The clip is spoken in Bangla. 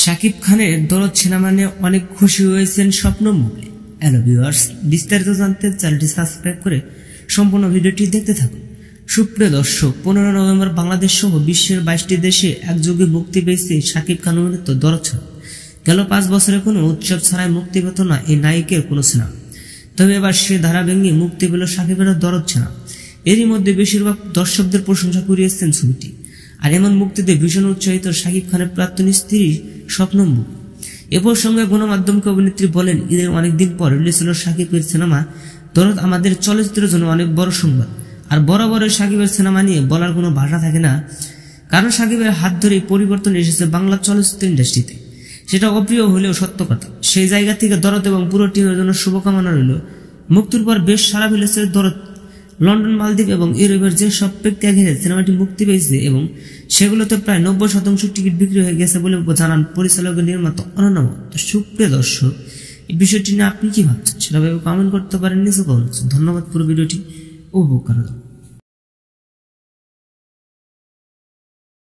শাকিব খানের দরদ সিনেমা নিয়ে অনেক খুশি হয়েছেন স্বপ্নম বুবলি। হ্যালো ভিউয়ার্স, বিস্তারিত জানতে চ্যানেলটি সাবস্ক্রাইব করে সম্পূর্ণ ভিডিওটি দেখতে থাকুন। সুপ্রিয় দর্শক, 15 নভেম্বর বাংলাদেশ সহ বিশ্বের 22টি দেশে একযোগে মুক্তি পেয়েছে শাকিব খান অভিনীত দরদ সিনেমা। গেল 5 বছরে কোনো উৎসব ছাড়াই মুক্তি পেত না এই নায়িকের কোনো সিনেমা, তবে এবার সে ধারা ভেঙে মুক্তি পেল শাকিবের দরদ সিনেমা। এরই মধ্যে বেশিরভাগ দর্শকদের প্রশংসা কুড়িয়েছেন ছবিটি। আর এমন মুক্তিতে ভীষণ উৎসাহিত শাকিব খানের প্রাক্তন স্ত্রী স্বপ্নম বুবলি। এ প্রসঙ্গে গণমাধ্যমকে অভিনেত্রী বলেন, ঈদের অনেকদিন পর রিলিজ হলো শাকিবের সিনেমা দরদ। আমাদের চলচ্চিত্রের জন্য অনেক বড় সংবাদ। আর বরাবর শাকিবের সিনেমা নিয়ে বলার কোনো ভাষা থাকে না, কারণ শাকিবের হাত ধরেই পরিবর্তন এসেছে বাংলা চলচ্চিত্র ইন্ডাস্ট্রিতে। সেটা অপ্রিয় হলেও সত্য কথা। সেই জায়গা থেকে দরদ এবং পুরো টিমের জন্য শুভকামনা রইল। মুক্তির পর বেশ সাড়া ফেলেছে দরদ। লন্ডন, মালদ্বীপ এবং ইউরোপের যে সব প্রেক্ষাগৃহে ঘিরে সিনেমাটি মুক্তি পেয়েছে এবং সেগুলোতে প্রায় 90% টিকিট বিক্রি হয়ে গেছে বলে জানান পরিচালক ও নির্মাতা অনন্য। সুপ্রিয় দর্শক, এই বিষয়টি নিয়ে আপনি কি ভাবছেন সেটা ভেবে কমেন্ট করতে পারেন নিচে কমেন্ট। ধন্যবাদ পুরো ভিডিওটি উপভোগ করার জন্য।